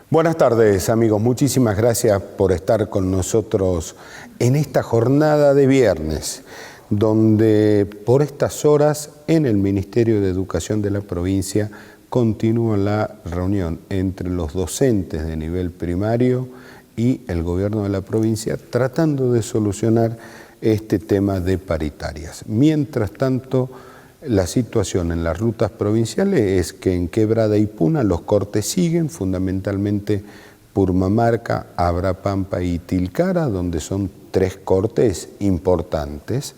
Buenas tardes, amigos. Muchísimas gracias por estar con nosotros en esta jornada de viernes, donde por estas horas en el Ministerio de Educación de la provincia continúa la reunión entre los docentes de nivel primario y el gobierno de la provincia tratando de solucionar este tema de paritarias. Mientras tanto, la situación en las rutas provinciales es que en Quebrada y Puna los cortes siguen, fundamentalmente Purmamarca, Abrapampa y Tilcara, donde son 3 cortes importantes.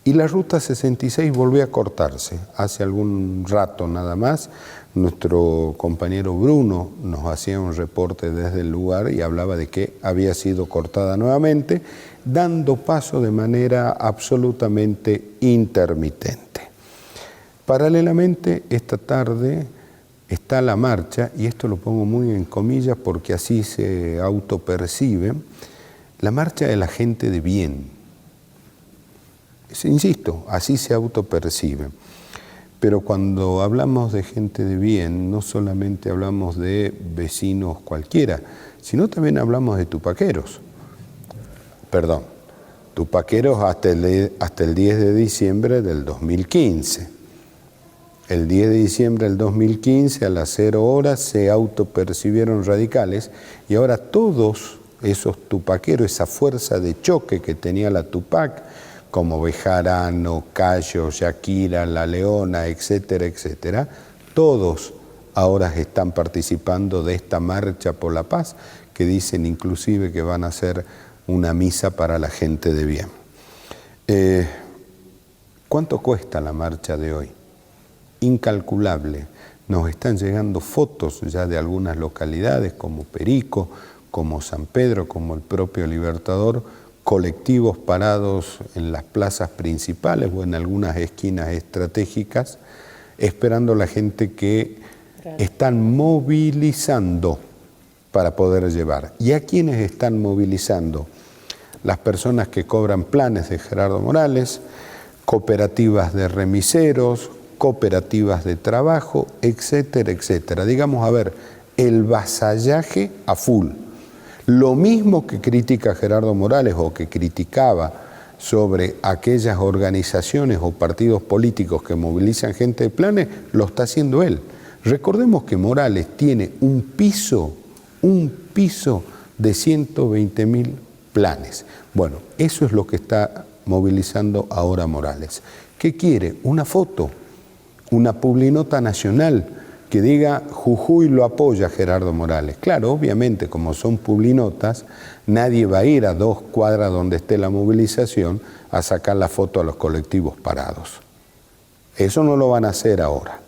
Y la ruta 66 volvió a cortarse. Hace algún rato nada más, nuestro compañero Bruno nos hacía un reporte desde el lugar y hablaba de que había sido cortada nuevamente, dando paso de manera absolutamente intermitente. Paralelamente, esta tarde está la marcha, y esto lo pongo muy en comillas porque así se autopercibe, la marcha de la gente de bien. Insisto, así se autopercibe. Pero cuando hablamos de gente de bien, no solamente hablamos de vecinos cualquiera, sino también hablamos de tupaqueros. Perdón, tupaqueros hasta el 10 de diciembre del 2015. El 10 de diciembre del 2015 a las 0 horas se autopercibieron radicales y ahora todos esos tupaqueros, esa fuerza de choque que tenía la Tupac, como Bejarano, Cayo, Shakira, La Leona, etcétera, etcétera, todos ahora están participando de esta marcha por la paz, que dicen inclusive que van a hacer una misa para la gente de bien. ¿Cuánto cuesta la marcha de hoy? Incalculable. Nos están llegando fotos ya de algunas localidades como Perico, como San Pedro, como el propio Libertador, colectivos parados en las plazas principales o en algunas esquinas estratégicas, esperando a la gente que están movilizando para poder llevar. ¿Y a quiénes están movilizando? Las personas que cobran planes de Gerardo Morales, cooperativas de remiseros, cooperativas de trabajo, etcétera, etcétera. Digamos, a ver, el vasallaje a full. Lo mismo que critica Gerardo Morales o que criticaba sobre aquellas organizaciones o partidos políticos que movilizan gente de planes, lo está haciendo él. Recordemos que Morales tiene un piso de 120.000 planes. Bueno, eso es lo que está movilizando ahora Morales. ¿Qué quiere? Una foto. Una publinota nacional que diga Jujuy lo apoya Gerardo Morales. Claro, obviamente, como son publinotas, nadie va a ir a 2 cuadras donde esté la movilización a sacar la foto a los colectivos parados. Eso no lo van a hacer ahora.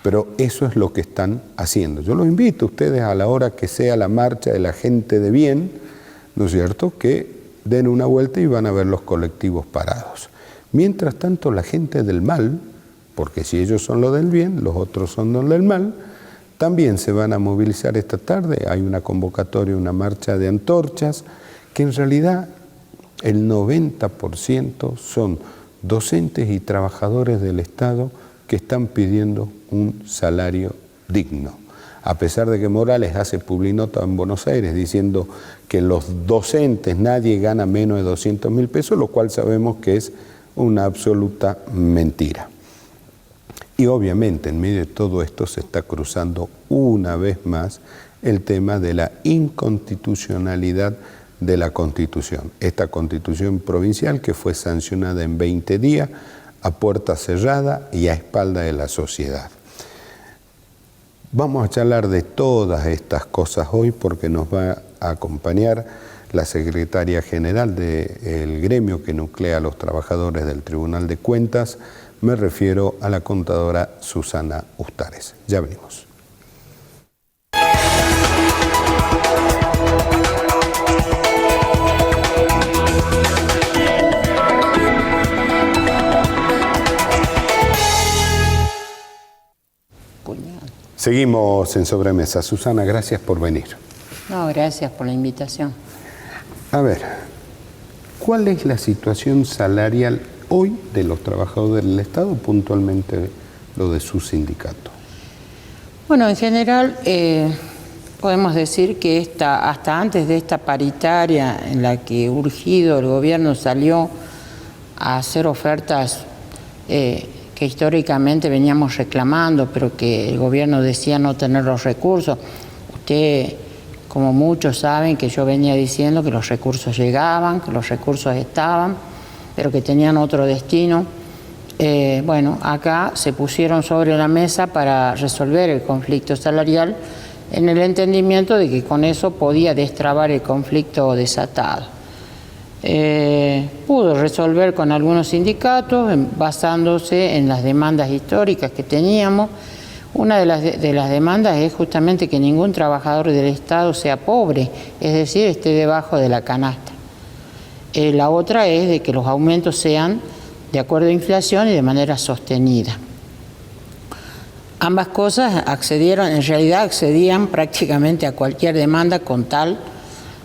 Pero eso es lo que están haciendo. Yo los invito a ustedes a la hora que sea la marcha de la gente de bien, ¿no es cierto?, que den una vuelta y van a ver los colectivos parados. Mientras tanto, la gente del mal, porque si ellos son los del bien, los otros son los del mal, también se van a movilizar esta tarde. Hay una convocatoria, una marcha de antorchas, que en realidad el 90% son docentes y trabajadores del Estado que están pidiendo un salario digno. A pesar de que Morales hace publinota en Buenos Aires diciendo que los docentes nadie gana menos de 200.000 pesos, lo cual sabemos que es una absoluta mentira. Y obviamente en medio de todo esto se está cruzando una vez más el tema de la inconstitucionalidad de la Constitución. Esta Constitución provincial que fue sancionada en 20 días a puerta cerrada y a espalda de la sociedad. Vamos a charlar de todas estas cosas hoy porque nos va a acompañar la secretaria general del gremio que nuclea a los trabajadores del Tribunal de Cuentas. Me refiero a la contadora Susana Ustares. Ya venimos. Seguimos en Sobremesa. Susana, gracias por venir. No, gracias por la invitación. A ver, ¿cuál es la situación salarial hoy de los trabajadores del Estado, puntualmente lo de su sindicato? Bueno, en general Podemos decir que hasta antes de esta paritaria en la que urgido el gobierno salió a hacer ofertas que históricamente veníamos reclamando, pero que el gobierno decía no tener los recursos. Usted, como muchos saben, que yo venía diciendo que los recursos llegaban, que los recursos estaban, pero que tenían otro destino. Bueno, acá se pusieron sobre la mesa para resolver el conflicto salarial en el entendimiento de que con eso podía destrabar el conflicto desatado. Pudo resolver con algunos sindicatos basándose en las demandas históricas que teníamos. Una de las demandas es justamente que ningún trabajador del Estado sea pobre, es decir, esté debajo de la canasta. La otra es de que los aumentos sean de acuerdo a inflación y de manera sostenida. Ambas cosas en realidad accedían prácticamente a cualquier demanda con tal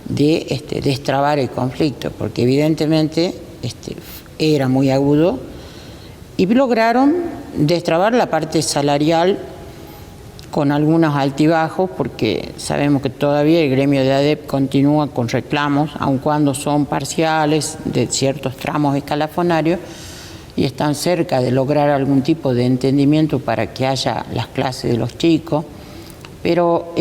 de destrabar el conflicto, porque evidentemente era muy agudo, y lograron destrabar la parte salarial con algunos altibajos, porque sabemos que todavía el gremio de ADEP continúa con reclamos, aun cuando son parciales de ciertos tramos escalafonarios, y están cerca de lograr algún tipo de entendimiento para que haya las clases de los chicos. Pero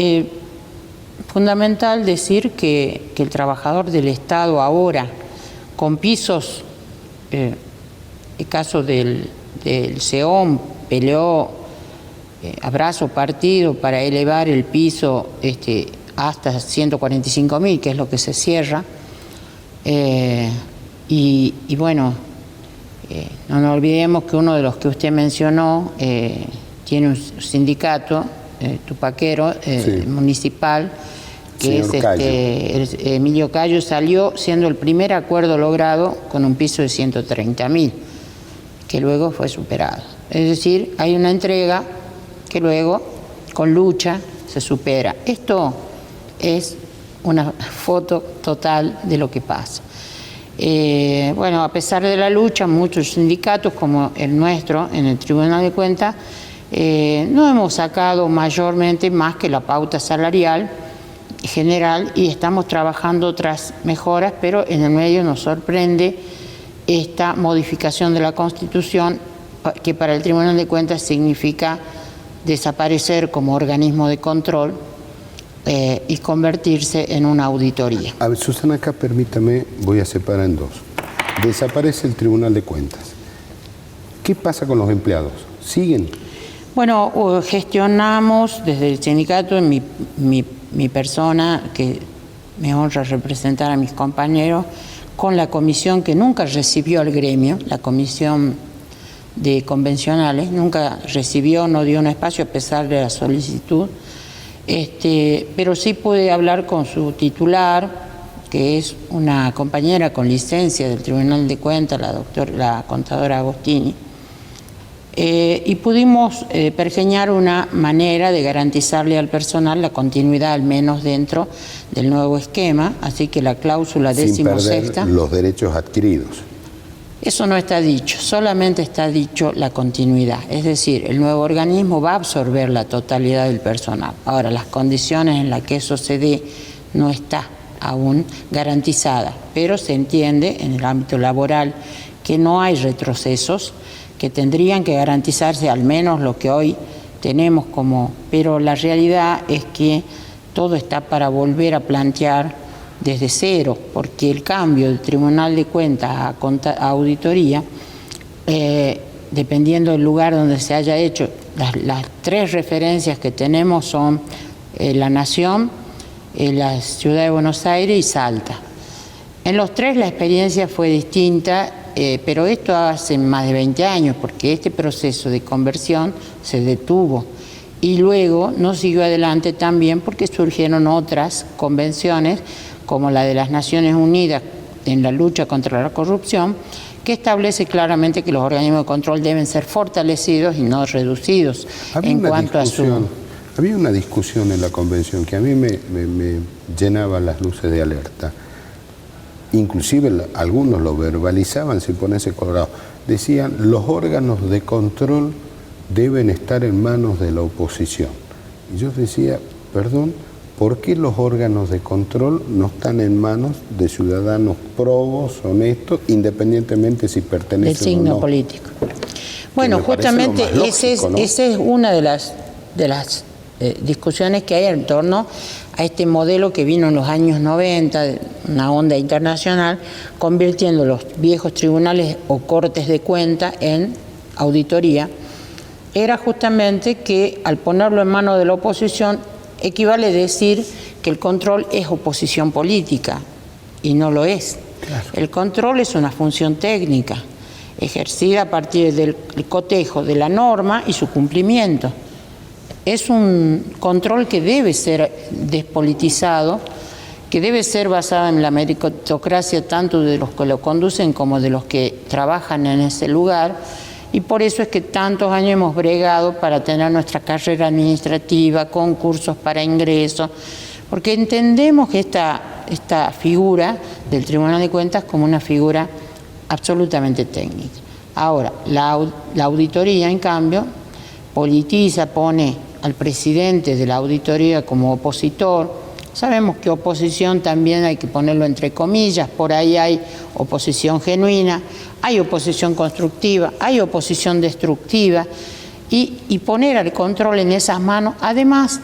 fundamental decir que el trabajador del Estado ahora, con pisos, el caso del SEOM peleó a brazo partido para elevar el piso hasta 145.000, que es lo que se cierra, y bueno, no nos olvidemos que uno de los que usted mencionó tiene un sindicato tupaquero sí, municipal, que señor es Emilio Cayo, salió siendo el primer acuerdo logrado con un piso de 130.000, que luego fue superado. Es decir, hay una entrega que luego, con lucha, se supera. Esto es una foto total de lo que pasa. Bueno, a pesar de la lucha, muchos sindicatos como el nuestro en el Tribunal de Cuentas no hemos sacado mayormente más que la pauta salarial general, y estamos trabajando otras mejoras, pero en el medio nos sorprende esta modificación de la Constitución, que para el Tribunal de Cuentas significa desaparecer como organismo de control y convertirse en una auditoría. A ver, Susana, acá permítame, voy a separar en dos. Desaparece el Tribunal de Cuentas. ¿Qué pasa con los empleados? ¿Siguen? Bueno, gestionamos desde el sindicato, en mi persona, que me honra representar a mis compañeros, con la comisión que nunca recibió al gremio, la comisión de convencionales, nunca recibió, no dio un espacio a pesar de la solicitud. Pero sí pude hablar con su titular, que es una compañera con licencia del Tribunal de Cuentas, la contadora Agostini, y pudimos pergeñar una manera de garantizarle al personal la continuidad, al menos dentro del nuevo esquema, así que la cláusula 16ª... Sin perder los derechos adquiridos. Eso no está dicho, solamente está dicho la continuidad, es decir, el nuevo organismo va a absorber la totalidad del personal. Ahora, las condiciones en las que eso se dé no está aún garantizada, pero se entiende en el ámbito laboral que no hay retrocesos, que tendrían que garantizarse al menos lo que hoy tenemos pero la realidad es que todo está para volver a plantear desde cero, porque el cambio del Tribunal de Cuentas a auditoría, dependiendo del lugar donde se haya hecho, las tres referencias que tenemos son La Nación, la Ciudad de Buenos Aires y Salta. En los tres la experiencia fue distinta, pero esto hace más de 20 años, porque este proceso de conversión se detuvo y luego no siguió adelante también porque surgieron otras convenciones, como la de las Naciones Unidas en la lucha contra la corrupción, que establece claramente que los organismos de control deben ser fortalecidos y no reducidos. Había una discusión en la convención que a mí me llenaba las luces de alerta. Inclusive algunos lo verbalizaban sin ponerse colorado. Decían, los órganos de control deben estar en manos de la oposición. Y yo decía, perdón, ¿por qué los órganos de control no están en manos de ciudadanos probos, honestos, independientemente si pertenecen del signo o no? político? Bueno, justamente esa es una de las discusiones que hay en torno a este modelo que vino en los años 90, una onda internacional, convirtiendo los viejos tribunales o cortes de cuenta en auditoría. Era justamente que al ponerlo en manos de la oposición equivale a decir que el control es oposición política, y no lo es. Claro. El control es una función técnica, ejercida a partir del cotejo de la norma y su cumplimiento. Es un control que debe ser despolitizado, que debe ser basado en la meritocracia tanto de los que lo conducen como de los que trabajan en ese lugar, y por eso es que tantos años hemos bregado para tener nuestra carrera administrativa, concursos para ingreso, porque entendemos que esta figura del Tribunal de Cuentas como una figura absolutamente técnica. Ahora, la auditoría, en cambio, politiza, pone al presidente de la auditoría como opositor. Sabemos que oposición también hay que ponerlo entre comillas, por ahí hay oposición genuina, hay oposición constructiva, hay oposición destructiva, y poner al control en esas manos, además,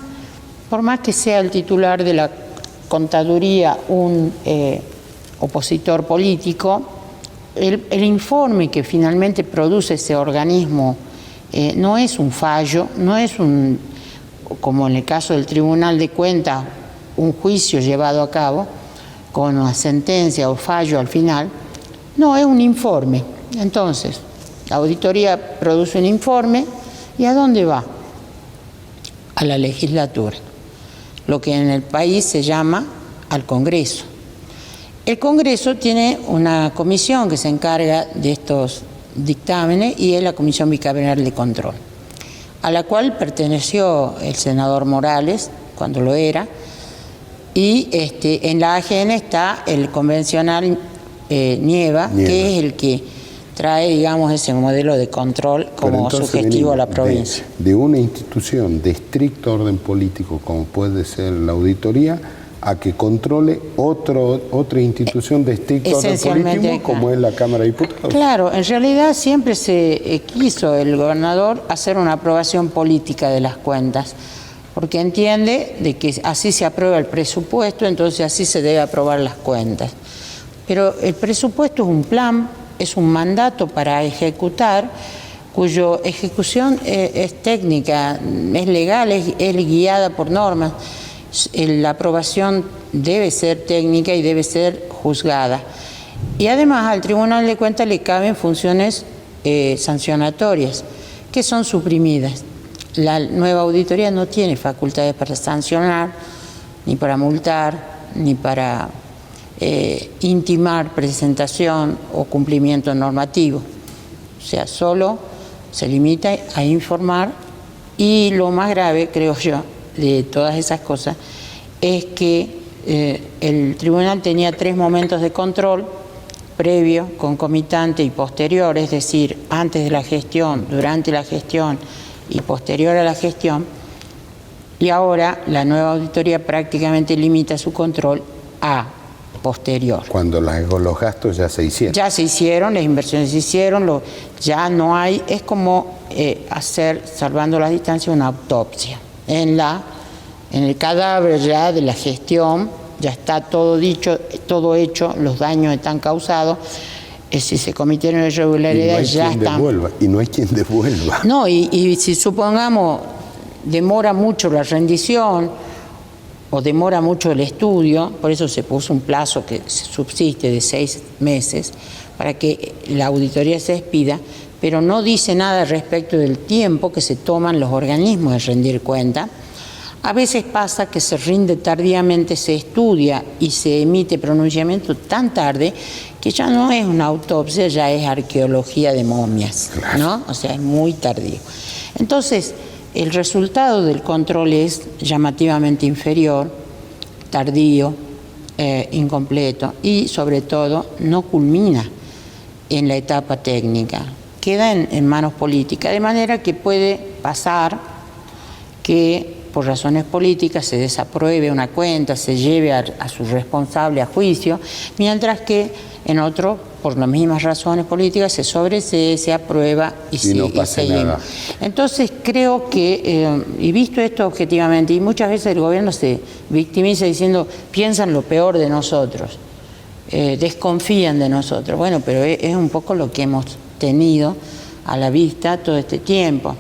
por más que sea el titular de la contaduría un opositor político, el informe que finalmente produce ese organismo no es un fallo, no es como en el caso del Tribunal de Cuentas, un juicio llevado a cabo con una sentencia o fallo al final. No, es un informe. Entonces, la auditoría produce un informe, ¿y a dónde va? A la legislatura, lo que en el país se llama al Congreso. El Congreso tiene una comisión que se encarga de estos dictámenes y es la Comisión Bicameral de Control, a la cual perteneció el senador Morales cuando lo era, y en la AGN está el convencional Nieva, que es el que trae, digamos, ese modelo de control como sugestivo a la provincia. De una institución de estricto orden político como puede ser la auditoría, a que controle otra institución de estricto orden político como es la Cámara de Diputados. Claro, en realidad siempre se quiso el gobernador hacer una aprobación política de las cuentas, porque entiende de que así se aprueba el presupuesto, entonces así se debe aprobar las cuentas. Pero el presupuesto es un plan, es un mandato para ejecutar, cuya ejecución es técnica, es legal, es guiada por normas. La aprobación debe ser técnica y debe ser juzgada. Y además al Tribunal de Cuentas le caben funciones sancionatorias, que son suprimidas. La nueva auditoría no tiene facultades para sancionar, ni para multar, ni para intimar presentación o cumplimiento normativo. O sea, solo se limita a informar, y lo más grave, creo yo, de todas esas cosas, es que el tribunal tenía 3 momentos de control: previo, concomitante y posterior, es decir, antes de la gestión, durante la gestión y posterior a la gestión, y ahora la nueva auditoría prácticamente limita su control a posterior. Cuando los gastos ya se hicieron. Ya se hicieron, las inversiones se hicieron, ya no hay, es como hacer, salvando las distancias, una autopsia. En el cadáver ya de la gestión, ya está todo dicho, todo hecho, los daños están causados. Si se cometieron irregularidades, ya están. Y no hay quien devuelva. No, y si supongamos demora mucho la rendición o demora mucho el estudio, por eso se puso un plazo que subsiste de 6 meses para que la auditoría se expida, pero no dice nada respecto del tiempo que se toman los organismos de rendir cuenta. A veces pasa que se rinde tardíamente, se estudia y se emite pronunciamiento tan tarde que ya no es una autopsia, ya es arqueología de momias, ¿no? O sea, es muy tardío. Entonces, el resultado del control es llamativamente inferior, tardío, incompleto, y sobre todo no culmina en la etapa técnica, queda en manos políticas, de manera que puede pasar que por razones políticas se desapruebe una cuenta, se lleve a su responsable a juicio, mientras que en otro, por las mismas razones políticas, se sobresee, se aprueba y no pasa nada. Entonces creo que, y visto esto objetivamente, y muchas veces el gobierno se victimiza diciendo, piensan lo peor de nosotros, desconfían de nosotros. Bueno, pero es un poco lo que hemos tenido a la vista todo este tiempo,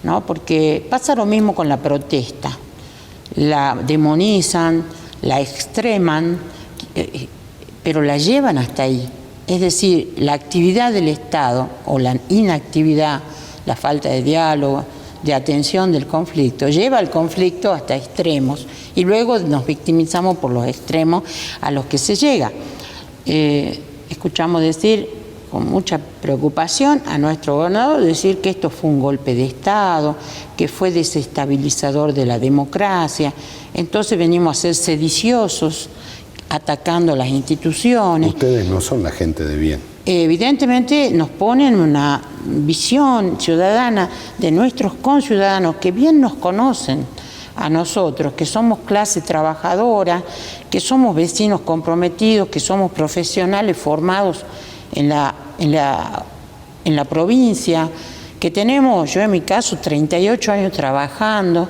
¿no? Porque pasa lo mismo con la protesta. La demonizan, la extreman, pero la llevan hasta ahí. Es decir, la actividad del Estado o la inactividad, la falta de diálogo, de atención del conflicto, lleva al conflicto hasta extremos y luego nos victimizamos por los extremos a los que se llega. Escuchamos decir con mucha preocupación a nuestro gobernador decir que esto fue un golpe de Estado, que fue desestabilizador de la democracia. Entonces venimos a ser sediciosos, atacando las instituciones. Ustedes no son la gente de bien. Evidentemente nos ponen una visión ciudadana de nuestros conciudadanos que bien nos conocen a nosotros, que somos clase trabajadora, que somos vecinos comprometidos, que somos profesionales formados en la provincia, que tenemos, yo en mi caso, 38 años trabajando.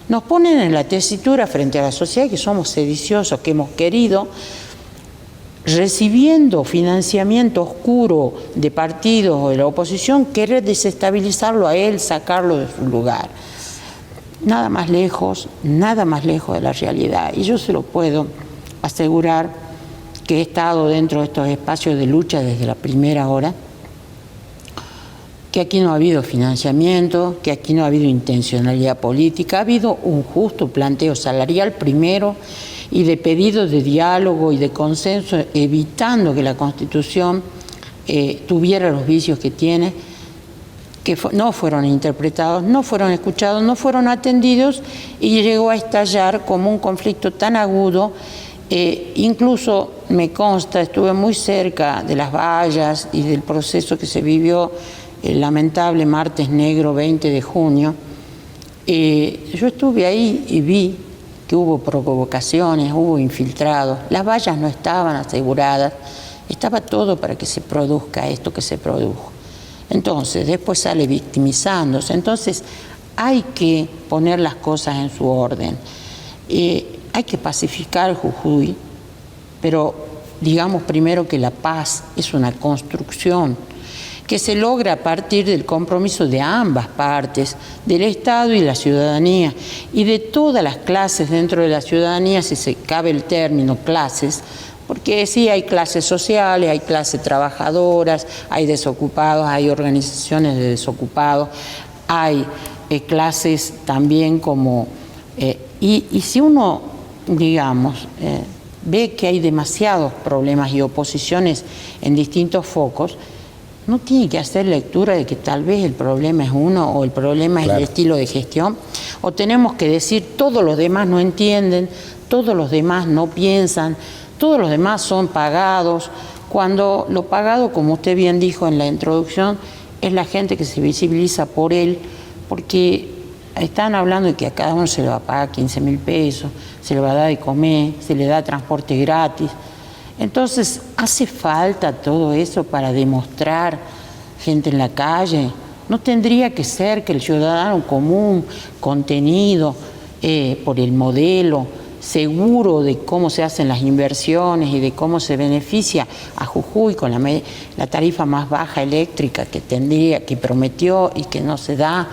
Nos ponen en la tesitura frente a la sociedad que somos sediciosos, que hemos querido, recibiendo financiamiento oscuro de partidos o de la oposición, querer desestabilizarlo a él, sacarlo de su lugar. Nada más lejos de la realidad. Y yo se lo puedo asegurar que he estado dentro de estos espacios de lucha desde la primera hora, que aquí no ha habido financiamiento, que aquí no ha habido intencionalidad política, ha habido un justo planteo salarial primero y de pedido de diálogo y de consenso, evitando que la Constitución tuviera los vicios que tiene, que no fueron interpretados, no fueron escuchados, no fueron atendidos y llegó a estallar como un conflicto tan agudo. Incluso me consta, estuve muy cerca de las vallas y del proceso que se vivió el lamentable martes negro 20 de junio. Yo estuve ahí y vi que hubo provocaciones, hubo infiltrados, las vallas no estaban aseguradas, estaba todo para que se produzca esto que se produjo. Entonces, después sale victimizándose. Entonces, hay que poner las cosas en su orden. Hay que pacificar Jujuy, pero digamos primero que la paz es una construcción que se logra a partir del compromiso de ambas partes, del Estado y la ciudadanía, y de todas las clases dentro de la ciudadanía, si se cabe el término clases, porque sí hay clases sociales, hay clases trabajadoras, hay desocupados, hay organizaciones de desocupados, hay clases también como... y si uno, digamos, ve que hay demasiados problemas y oposiciones en distintos focos, no tiene que hacer lectura de que tal vez el problema es uno o el problema es el estilo de gestión, o tenemos que decir todos los demás no entienden, todos los demás no piensan, todos los demás son pagados, cuando lo pagado, como usted bien dijo en la introducción, es la gente que se visibiliza por él, porque están hablando de que a cada uno se le va a pagar 15.000 pesos, se le va a dar de comer, se le da transporte gratis. Entonces, ¿hace falta todo eso para demostrar gente en la calle? ¿No tendría que ser que el ciudadano común, contenido por el modelo, seguro de cómo se hacen las inversiones y de cómo se beneficia a Jujuy con la tarifa más baja eléctrica que prometió y que no se da?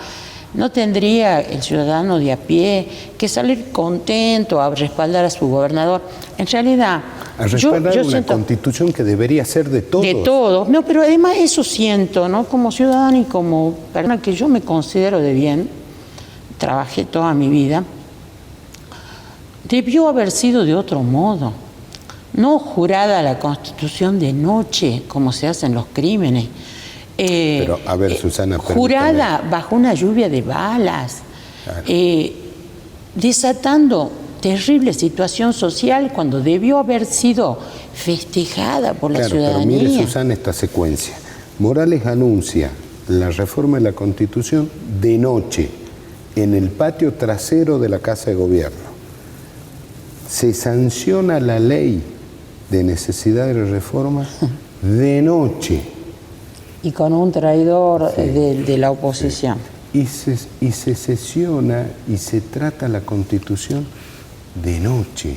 ¿No tendría el ciudadano de a pie que salir contento a respaldar a su gobernador? En realidad... A respaldar una constitución que debería ser de todos. De todos. No, pero además eso siento, ¿no? Como ciudadano y como persona que yo me considero de bien, trabajé toda mi vida, debió haber sido de otro modo. No jurada la Constitución de noche, como se hacen los crímenes. Pero, a ver, Susana, jurada bajo una lluvia de balas, claro. Desatando terrible situación social cuando debió haber sido festejada por la ciudadanía. Pero mire, Susana, esta secuencia. Morales anuncia la reforma de la Constitución de noche, en el patio trasero de la Casa de Gobierno. Se sanciona la ley de necesidad de reforma de noche. Y con un traidor de la oposición. Y se sesiona y se trata la Constitución de noche.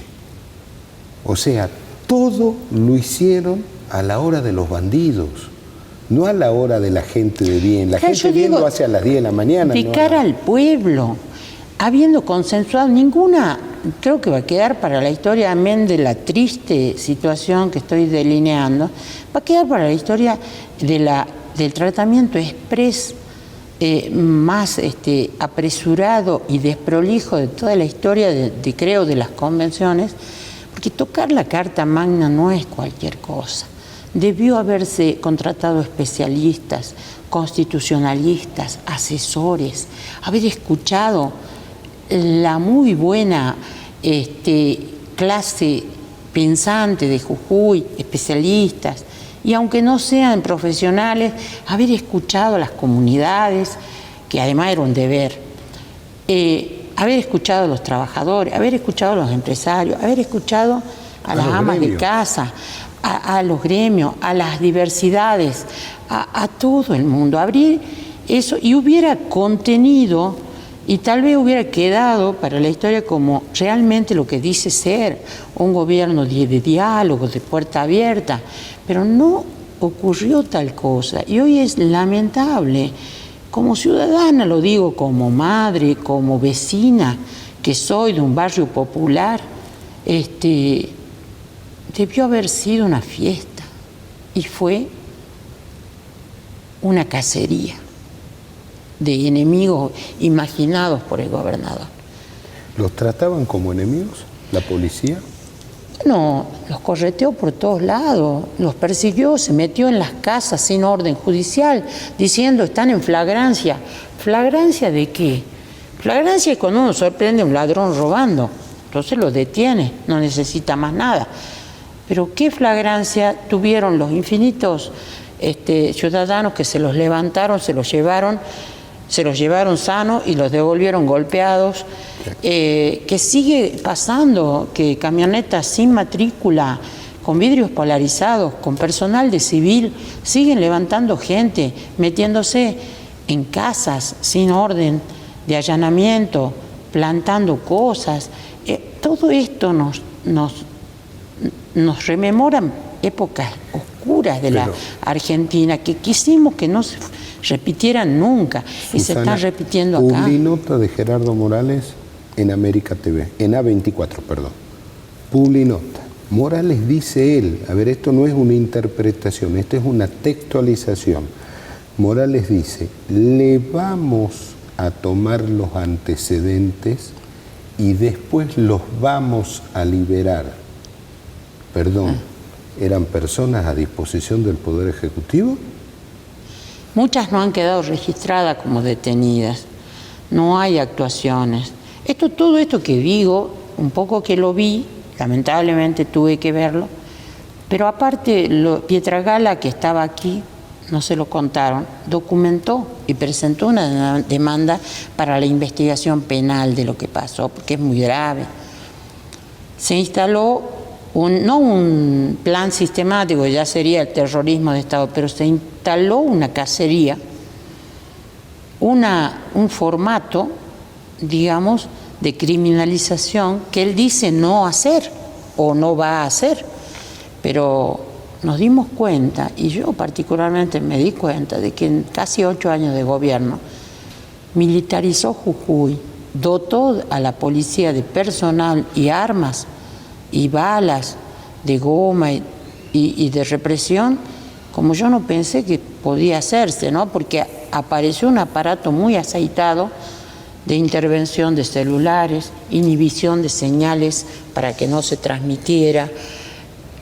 O sea, todo lo hicieron a la hora de los bandidos, no a la hora de la gente de bien. La gente de bien lo hace a las 10 de la mañana. De cara al pueblo, habiendo consensuado ninguna, creo que va a quedar para la historia, amén de la triste situación que estoy delineando, va a quedar para la historia del tratamiento exprés más apresurado y desprolijo de toda la historia creo, de las convenciones, porque tocar la Carta Magna no es cualquier cosa. Debió haberse contratado especialistas, constitucionalistas, asesores, haber escuchado la muy buena clase pensante de Jujuy, especialistas, y aunque no sean profesionales, haber escuchado a las comunidades, que además era un deber, haber escuchado a los trabajadores, haber escuchado a los empresarios, haber escuchado a las amas de casa, a los gremios, a las diversidades, a todo el mundo, abrir eso y hubiera contenido y tal vez hubiera quedado para la historia como realmente lo que dice ser un gobierno de diálogo, de puerta abierta, pero no ocurrió tal cosa y hoy es lamentable. Como ciudadana, lo digo como madre, como vecina, que soy de un barrio popular, debió haber sido una fiesta y fue una cacería de enemigos imaginados por el gobernador. ¿Los trataban como enemigos, la policía? No, los correteó por todos lados, los persiguió, se metió en las casas sin orden judicial, diciendo están en flagrancia. ¿Flagrancia de qué? Flagrancia es cuando uno sorprende a un ladrón robando, entonces lo detiene, no necesita más nada. Pero ¿qué flagrancia tuvieron los infinitos ciudadanos que se los levantaron, se los llevaron sanos y los devolvieron golpeados? Que sigue pasando que camionetas sin matrícula, con vidrios polarizados, con personal de civil, siguen levantando gente, metiéndose en casas sin orden de allanamiento, plantando cosas. Todo esto nos rememoran épocas oscuras de la Argentina que quisimos que no se repitieran nunca, Susana, y se están repitiendo acá. Publinota de Gerardo Morales en América TV, en A24, perdón. Publinota. Morales dice él, a ver, esto no es una interpretación, esto es una textualización. Morales dice, le vamos a tomar los antecedentes y después los vamos a liberar. Perdón, ¿eran personas a disposición del Poder Ejecutivo? Muchas no han quedado registradas como detenidas, no hay actuaciones. Todo esto que digo, un poco que lo vi, lamentablemente tuve que verlo, pero aparte Pietragala, que estaba aquí, no se lo contaron, documentó y presentó una demanda para la investigación penal de lo que pasó, porque es muy grave. Se instaló no un plan sistemático, ya sería el terrorismo de Estado, pero se instaló una cacería, un formato, digamos, de criminalización que él dice no hacer o no va a hacer, pero nos dimos cuenta, y yo particularmente me di cuenta, de que en casi 8 años de gobierno militarizó Jujuy, dotó a la policía de personal y armas y balas de goma y de represión, como yo no pensé que podía hacerse, ¿no? Porque apareció un aparato muy aceitado de intervención de celulares, inhibición de señales para que no se transmitiera,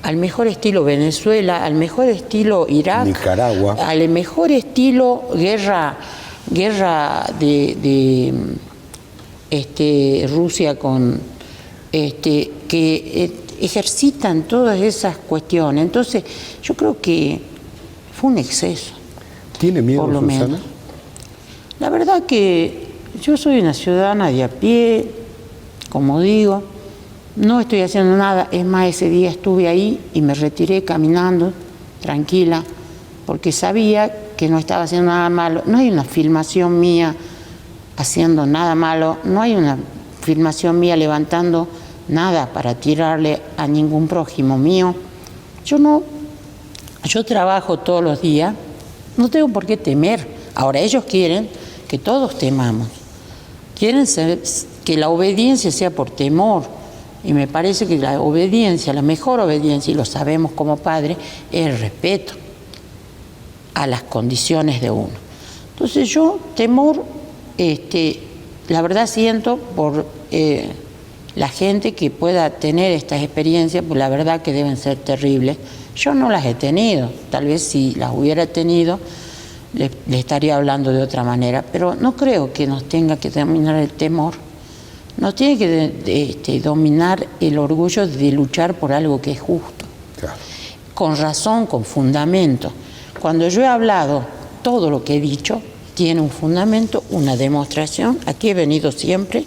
al mejor estilo Venezuela, al mejor estilo Irak, Nicaragua, al mejor estilo guerra de Rusia con que ejercitan todas esas cuestiones. Entonces, yo creo que fue un exceso. ¿Tiene miedo, por lo Susana? menos. La verdad que yo soy una ciudadana de a pie, como digo, no estoy haciendo nada. Es más, ese día estuve ahí y me retiré caminando, tranquila, porque sabía que no estaba haciendo nada malo. No hay una filmación mía haciendo nada malo, no hay una filmación mía levantando nada para tirarle a ningún prójimo mío. Yo trabajo todos los días, no tengo por qué temer. Ahora ellos quieren que todos temamos, quieren que la obediencia sea por temor, y me parece que la obediencia, la mejor obediencia, y lo sabemos como padres, es el respeto a las condiciones de uno. Entonces yo temor, la verdad siento por la gente que pueda tener estas experiencias, pues la verdad que deben ser terribles. Yo no las he tenido, tal vez si las hubiera tenido le estaría hablando de otra manera, pero no creo que nos tenga que dominar el temor, nos tiene que dominar el orgullo de luchar por algo que es justo, claro, con razón, con fundamento. Cuando yo he hablado, todo lo que he dicho tiene un fundamento, una demostración. Aquí he venido siempre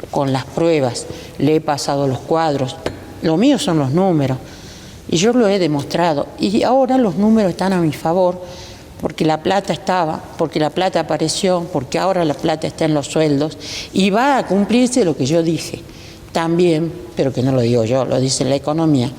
con las pruebas, le he pasado los cuadros, lo mío son los números, y yo lo he demostrado, y ahora los números están a mi favor, porque la plata estaba, porque la plata apareció, porque ahora la plata está en los sueldos, y va a cumplirse lo que yo dije también, pero que no lo digo yo, lo dice la economía.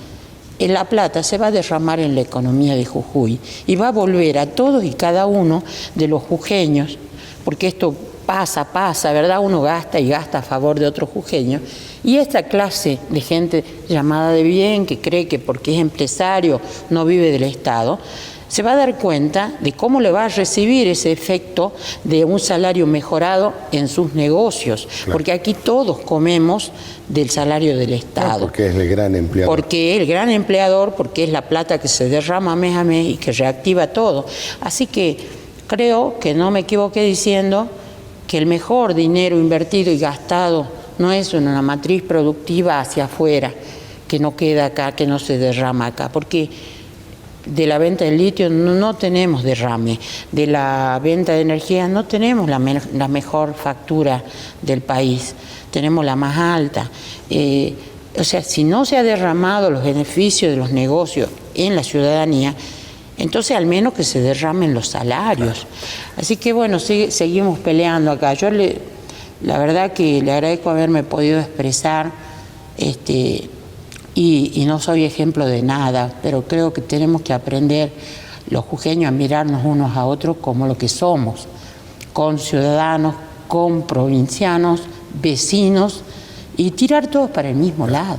La plata se va a derramar en la economía de Jujuy y va a volver a todos y cada uno de los jujeños, porque esto pasa, ¿verdad? Uno gasta y gasta a favor de otros jujeños, y esta clase de gente llamada de bien, que cree que porque es empresario no vive del Estado, se va a dar cuenta de cómo le va a recibir ese efecto de un salario mejorado en sus negocios, claro, porque aquí todos comemos del salario del Estado. Porque es el gran empleador. Porque es el gran empleador, porque es la plata que se derrama mes a mes y que reactiva todo. Así que creo que no me equivoqué diciendo que el mejor dinero invertido y gastado no es en una matriz productiva hacia afuera, que no queda acá, que no se derrama acá, porque de la venta del litio no tenemos derrame, de la venta de energía no tenemos la mejor factura del país, tenemos la más alta. O sea, si no se ha derramado los beneficios de los negocios en la ciudadanía, entonces al menos que se derramen los salarios. Así que bueno, seguimos peleando acá. Yo la verdad que le agradezco haberme podido expresar, y no soy ejemplo de nada, pero creo que tenemos que aprender los jujeños a mirarnos unos a otros como lo que somos, con ciudadanos, con provincianos, vecinos, y tirar todos para el mismo lado.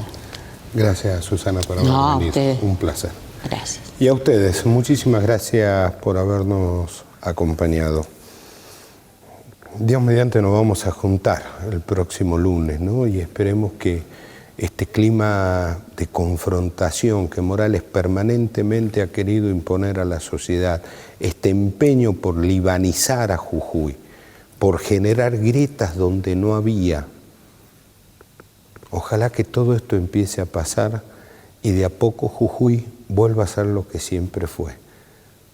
Gracias, Susana, por haber venido. Un placer. Gracias. Y a ustedes, muchísimas gracias por habernos acompañado. Dios mediante nos vamos a juntar el próximo lunes, ¿no? Y esperemos que este clima de confrontación que Morales permanentemente ha querido imponer a la sociedad, este empeño por libanizar a Jujuy, por generar grietas donde no había, ojalá que todo esto empiece a pasar y de a poco Jujuy vuelva a ser lo que siempre fue,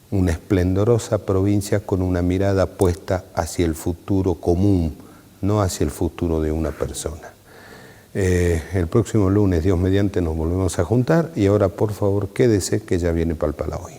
una esplendorosa provincia con una mirada puesta hacia el futuro común, no hacia el futuro de una persona. El próximo lunes, Dios mediante, nos volvemos a juntar, y ahora por favor quédese que ya viene Palpala Hoy.